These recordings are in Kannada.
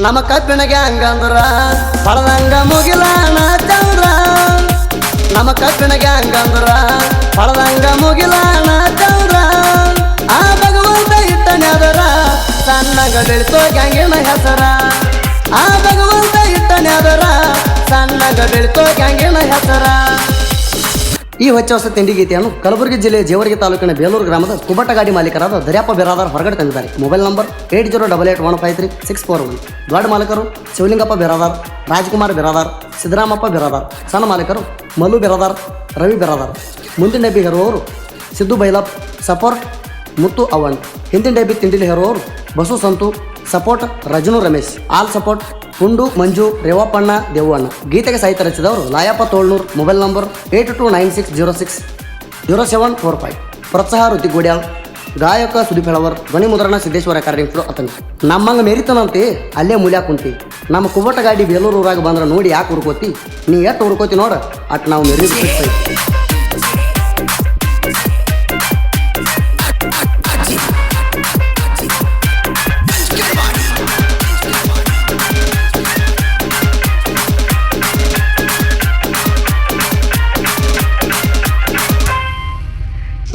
ನಮ್ಮ ಕಬ್ಬಿನ ಗ್ಯಾಂಗ್ ಅಂದ್ರ ಪಳದಂಗ ಮುಗಿಲಾಣ ಚಂದ್ರ ನಮ್ಮ ಕಬ್ಬಿನ ಗ್ಯಾಂಗ್ ಅಂದ್ರ ಪಳದಂಗ ಮುಗಿಲಾಣ ಚಂದ್ರ ಆ ಭಗವಂತ ಇಟ್ಟನ್ಯಾದರ ಸಣ್ಣಗ ಬೆಳಿತೋ ಗ್ಯಾಂಗಿನ ಹೆಸರ ಆ ಭಗವಂತ ಇಟ್ಟನ್ಯಾದರ ಸಣ್ಣಗ ಬೆಳಿತೋ ಗ್ಯಾಂಗಿನ ಹೆಸರ ಈ ಹೊಚ್ಚ ಹೊಸ ತಿಂಡಿ ಗೀತೆಯನ್ನು ಕಲಬುರಗಿ ಜಿಲ್ಲೆಯ ಜೇವರ್ಗಿ ತಾಲೂಕಿನ ಬೇಲೂರು ಗ್ರಾಮದ ಕುಬಟ ಗಾಡಿ ಮಾಲೀಕರಾದ ದರ್ಯಾಪ ಬಿರಾದಾರ್ ಹೊರಗಡೆ ತಂದಿದ್ದಾರೆ. Mobile number 8088153641. ದೊಡ್ಡ ಮಾಲೀಕರು ಶಿವಲಿಂಗಪ್ಪ ಬಿರಾದಾರ್, ರಾಜ್ಕುಮಾರ್ ಬಿರಾದಾರ್, ಸಿದ್ದರಾಮಪ್ಪ ಬಿರಾದಾರ್. ಸಣ್ಣ ಮಾಲೀಕರು ಮಲ್ಲು ಬಿರಾದಾರ್, ರವಿ ಬಿರಾದಾರ್. ಮುಂದಿನ ಡಬ್ಬಿ ಹೇರುವವರು ಸಿದ್ದು ಬೈಲಪ್, ಸಪೋರ್ಟ್ ಮುತ್ತು ಅವನ್. ಹಿಂದಿನ ಡಬ್ಬಿ ತಿಂಡಿಲಿ ಹೇರುವವರು ಬಸು ಸಂತು, ಸಪೋರ್ಟ್ ರಜನು ರಮೇಶ್. ಆಲ್ ಸಪೋರ್ಟ್ ಹುಂಡು ಮಂಜು, ರೇವಪ್ಪಣ್ಣ, ದೇವಣ್ಣ. ಗೀತೆಗೆ ಸಾಹಿತ್ಯ ರಚಿಸಿದವರು ಲಾಯಪ್ಪ ತೋಳ್ನೂರ್. Mobile number 8296060745. ಪ್ರೋತ್ಸಾಹ ಋತಿ ಗೋಡ್ಯಾಳ್. ಗಾಯಕ ಸುದೀಪ್ ಹೇಳವರ್. ಧ್ವನಿ ಮುದ್ರಣ ಸಿದ್ದೇಶ್ವರ ಕಾರ್ಯಕ್ರಮ ಅತನಿ. ನಮ್ಮಂಗ ಮೆರಿತನಂತೆ ಅಲ್ಲೇ ಮೂಲ್ಯ ಕುಂತಿ. ನಮ್ಮ ಕುಬಟ ಗಾಡಿ ಬೇಲೂರು ಊರಾಗ ಬಂದ್ರೆ ನೋಡಿ ಯಾಕೆ ಹುರ್ಕೋತಿ, ನೀ ಎಷ್ಟು ಹುರ್ಕೋತಿ ನೋಡ ಅಟ್ ನಾವು ಮೆರಿ.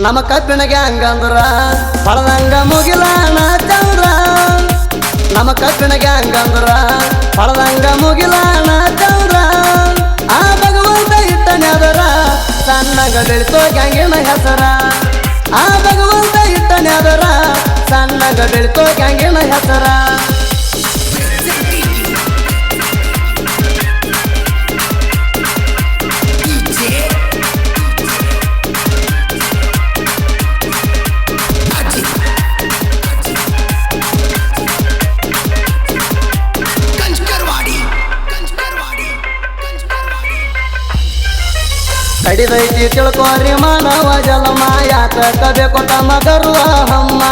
ನಮ್ಮ ಕಬ್ಬಿನ ಗ್ಯಾಂಗ್ ಅಂದ್ರ ಪಳದಂಗ ಮುಗಿಲಾಣ ಚಂದ್ರ ನಮ್ಮ ಕಬ್ಬಿನ ಗ್ಯಾಂಗ್ ಅಂದ್ರ ಪಳದಂಗ ಮುಗಿಲಾಣ ಚಂದ್ರ ಆ ಭಗವಂತ ಇಟ್ಟನ್ಯಾದರ ಸಣ್ಣಗ ಬೆಳಿತೋ ಗ್ಯಾಂಗಿನ ಹೆಸರ ಆ ಭಗವಂತ ಇಟ್ಟನ್ಯಾದರ ಸಣ್ಣಗ ಬೆಳಿತೋ ಗ್ಯಾಂಗಿನ ಹೆಸರ. ಕಡಿದೈತಿ ತಿಳ್ಕೋರಿ ಮಾನವ ಜಲಮ, ಯಾಕ ಕಬೇಕು ತಮ್ಮ ಗರ್ವ ಹಮ್ಮ.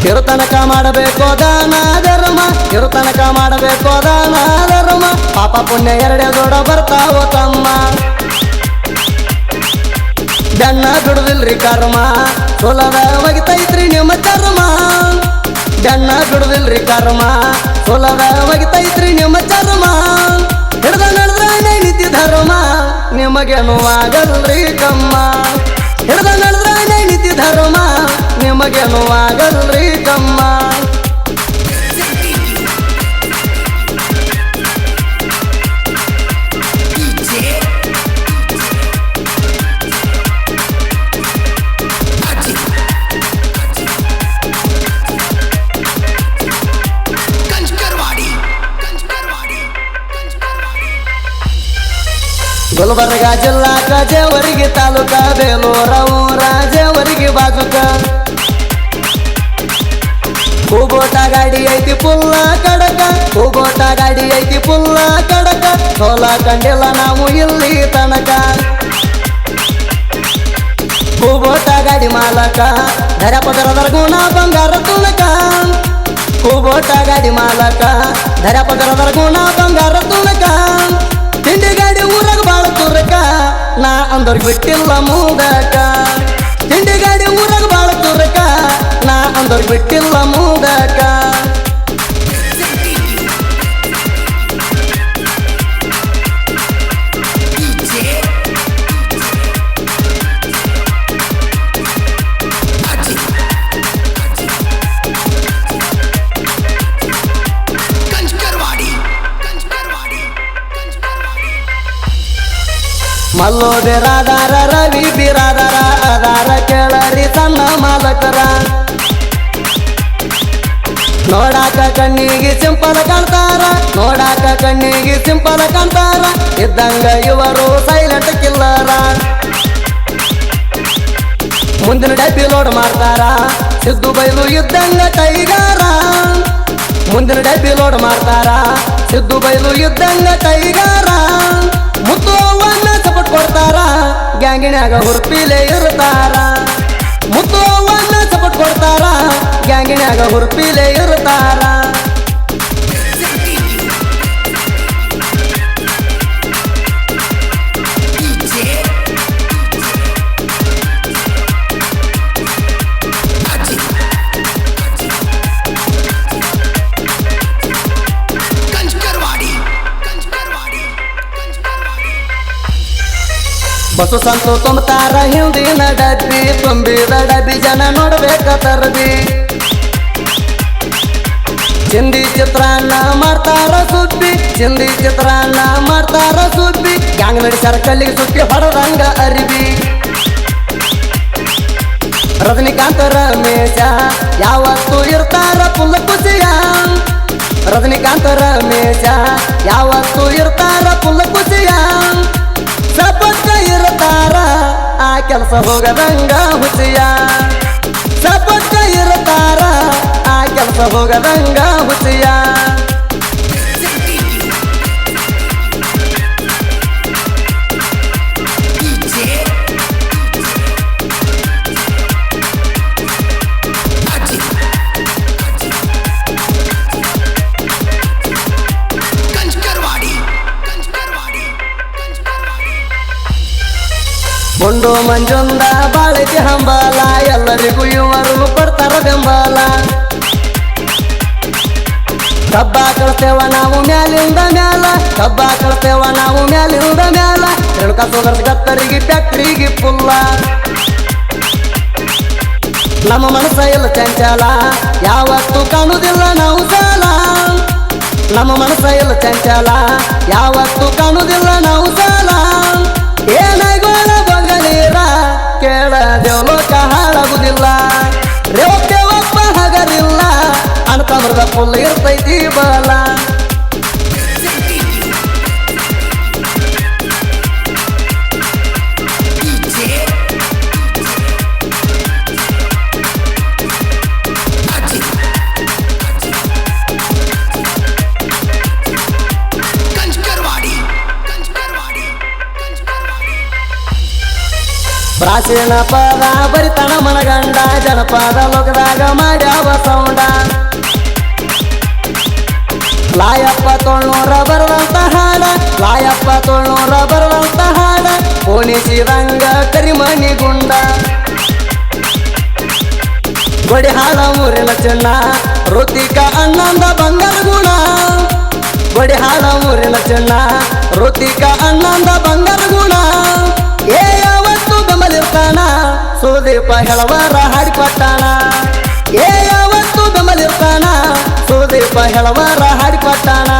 ಕಿರುತನಕ ಮಾಡಬೇಕು ದಾನ ಧರ್ಮ, ಕಿರುತನಕ ಮಾಡಬೇಕು ದಾನ ಧರ್ಮ. ಪಾಪ ಪುಣ್ಯ ಎರಡೇ ದೊಡ್ಡ ಬರ್ತಾವ ತಮ್ಮ. ಬೆನ್ನ ಬಿಡುದಿಲ್ರಿ ಕರ್ಮ, ಸುಲದ ಒಗಿತೈತ್ರಿ ನಿಮ್ಮ ಚರ್ಮ. ಬೆನ್ನ ಬಿಡುದಿಲ್ರಿ ಕರ್ಮ, ಸುಲದ ಒಗಿತೈತ್ರಿ ನಿಮ್ಮ ಚರ್ಮ. ಹಿಡ್ದ ನಡೆದ್ರೆ ನೈನಿತಿ ಧರ್ಮ, ನಿಮಗೇನು ಆಗಲ್ರಿ ಕಮ್ಮ. ಹಿಡ್ದ ನಡೆದ್ರೆ ನೈನಿತಿ ಧರ್ಮ, ನಿಮಗೇನು ಆಗಲ್ರಿ ಕಮ್ಮ. ಗುಲ್ಬರ್ಗ ಜಿಲ್ಲಾಕ ಜೇವರ್ಗಿ ತಾಲೂಕ ಬೇಲೂರ ಊರ ಜೇವರ್ಗಿ ಬಾಜುಕ. ಕೂಬೋಟ ಗಾಡಿ ಐತಿ ಪುಲ್ಲ ಕಡಕ, ಕೂಬೋಟ ಗಾಡಿ ಐತಿ ಪುಲ್ಲ ಕಡಕ. ಸೋಲ ಕಂಡಿಲ್ಲ ನಾವು ಇಲ್ಲಿ ತನಕ. ಕೂಬೋಟ ಗಾಡಿ ಮಾಲಕ ಧರಪದರದ ಗುಣ ಬಂಗಾರ ತುಣಕ. ಕೂಬೋಟ ಗಾಡಿ ಮಾಲಕ ಧರಪದರದ ಗುಣ ಬಂಗಾರ ತುಣಕ. ತಿಂಡಿ ಗಾಡಿ ಊರಾಗ ಬಾಳ ತುರಕ, ನಾ ಅಂದವ್ರಿಗೆ ಬಿಟ್ಟಿಲ್ಲ ಮೂದಕ. ತಿಂಡಿ ಗಾಡಿ ಊರಾಗ ಬಾಳ ತುರಕ, ನಾ ಅಂದವ್ರಿಗೆ ಬಿಟ್ಟಿಲ್ಲ ಮೂದಕ. ಮಲ್ಲು ಬಿರಾದಾರ, ರವಿ ಬಿರಾದಾರ, ಅದಾರ ಕೇಳರಿ ಸಣ್ಣ ಮಾಲಕರ. ನೋಡಾಕ ಕಣ್ಣಿಗೆ ಸಿಂಪಲ್ ಕಾಣ್ತಾರ, ನೋಡಾಕ ಕಣ್ಣಿಗೆ ಸಿಂಪಲ್ ಕಾಣ್ತಾರ. ಇದ್ದಂಗ ಇವರು ಸೈಲೆಂಟ್ ಕಿಲ್ಲರ. ಮುಂದಿನ ಡಬ್ಬಿ ಲೋಡ್ ಮಾಡ್ತಾರ, ಸಿದ್ದು ಬೈಲು ಇದ್ದಂಗ ಟೈಗಾರ. ಮುಂದಿನ ಡಬ್ಬಿ ಲೋಡ್ ಮಾಡ್ತಾರ, ಸಿದ್ದು ಬೈಲು ಇದ್ದಂಗ ಟೈಗಾರ. ಮುತ್ತು ಅವನ್ನ ಸಪೋರ್ಟ್ ಕೊಡ್ತಾರ, ಗ್ಯಾಂಗಿನ್ಯಾಗ ಹುರ್ಪಿಲೆ ಇರ್ತಾರ. ಮುತ್ತು ಅವನ್ನ ಸಪೋರ್ಟ್ ಕೊಡ್ತಾರ, ಗ್ಯಾಂಗಿನ್ಯಾಗ ಹುರ್ಪಿಲೆ ಇರ್ತಾರ. ಬಸು ಸಂತು ತುಂಬತಾರ ಹಿಂದಿನ ಡಬ್ಬಿ ತುಂಬಿದ ಡಬ್ಬಿ ಜನ ನೋಡ್ಬೇಕ ತರದಿ ಚಿಂದಿ ಚಿತ್ರಾನ್ನ ಮಾಡ್ತಾರ ಸುಬ್ಬಿ ಚಿಂದಿ ಚಿತ್ರಾನ್ನ ಮಾಡ್ತಾರ ಸುಬ್ಬಿ ಗ್ಯಾಂಗ್ ನಡೆಸ್ಯಾರ ಕಲ್ಲಿಗೆ ಸುತ್ತಿ ಹೊಡೆದಂಗ ಅರಿಬಿ ರಜನಿಕಾಂತ ರಮೇಶ ಯಾವತ್ತು ಇರ್ತಾರ ಪುಲ್ಲ ಖುಷಿಯ ರಜನಿಕಾಂತ ರಮೇಶ ಯಾವತ್ತು ಇರ್ತಾರ ಪುಲ್ಲ ಖುಷಿಯ ಸಪಕ್ಕ ಇರ್ತಾರ ಆ ಕೆಲಸ ಹೋಗದಂಗ ಹುಸಿಯ ಸಪಕ್ಕ ಇರ್ತಾರ ಆ ಕೆಲಸ ಹೋಗದಂಗ ಹುಸಿಯ ಗೊಂಡು ಮಂಜುಂದ ಬಾಳಿಕೆ ಹಂಬಲ ಎಲ್ಲರಿಗೂ ಇವರು ಕೊಡ್ತಾರ ಬೆಂಬಲ ಕಬ್ಬ ಕಳ್ತೇವ ನಾವು ಮ್ಯಾಲಿಂದ ಮ್ಯಾಲ ಕಬ್ಬ ಕಳ್ತೇವ ನಾವು ಮ್ಯಾಲಿಂದ ಮ್ಯಾಲ ರೇಣುಕ ಸೋದರ್ಸ್ ಗತ್ತರಿಗೆ ಫ್ಯಾಕ್ಟ್ರಿಗೆ ಪುಲ್ಲ ನಮ್ಮ ಮನಸ್ಸ ಎಲ್ಲ ಚಂಚಲ ಯಾವತ್ತು ಕಾಣುವುದಿಲ್ಲ ನಾವು ಸಾಲ ನಮ್ಮ ಮನಸ್ಸ ಎಲ್ಲ ಚಂಚಲ ಯಾವತ್ತು ಕಾಣುವುದಿಲ್ಲ ನಾವು ಸಾಲ ಏನಾಗೋಣ ಬಗಲೀರ ಕೇಳ ದೇವಲೋಕ ಹಾಳಾಗುದಿಲ್ಲ ರೇವಕ್ಕೆ ಒಬ್ಬ ಹಗರಿಲ್ಲ ಅಣ್ತಮ್ರದ ಫುಲ್ ಇರ್ತೈತಿ ಬಲ ಪ್ರಾಚೀನ ಪದ ಬರಿತನ ಮನಗಂಡ ಜನಪದ ಲೋಕದಾಗ ಮಾಡ್ಯಾವ ಸೌಂಡ ಲಾಯಪ್ಪ ತೋಳ್ನೂರ ಬರುವಂತ ಹಾಡ ಲಾಯಪ್ಪ ತೋಳ್ನೂರ ಬರುವಂತ ಹಾಡ ಪೋಣಿಸಿದಂಗ ಕರಿಮಣಿ ಗುಂಡ ಬಡಿ ಹಾಡ ಮೂರಿನ ಚಿನ್ನ ಋತಿಕ ಅಣ್ಣಂದ ಬಂಗಾರ ಗುಣ ಬಡಿ ಹಾಡ ಮೂರಿನ ಚಿನ್ನ ಋತಿಕ ಅಣ್ಣಂದ ಬಂಗಾರ ಗುಣ ಏ ಯಾವತ್ತು ಬೆಂಬಲಿರ್ತಾನ ಸುದೀಪ ಹೆಳವರ ಹಾಡಿಕೊಟ್ಟಾನ ಏ ಯಾವತ್ತು ಬೆಂಬಲಿರ್ತಾನ ಸುದೀಪ ಹೆಳವರ ಹಾಡಿಕೊಟ್ಟಾನ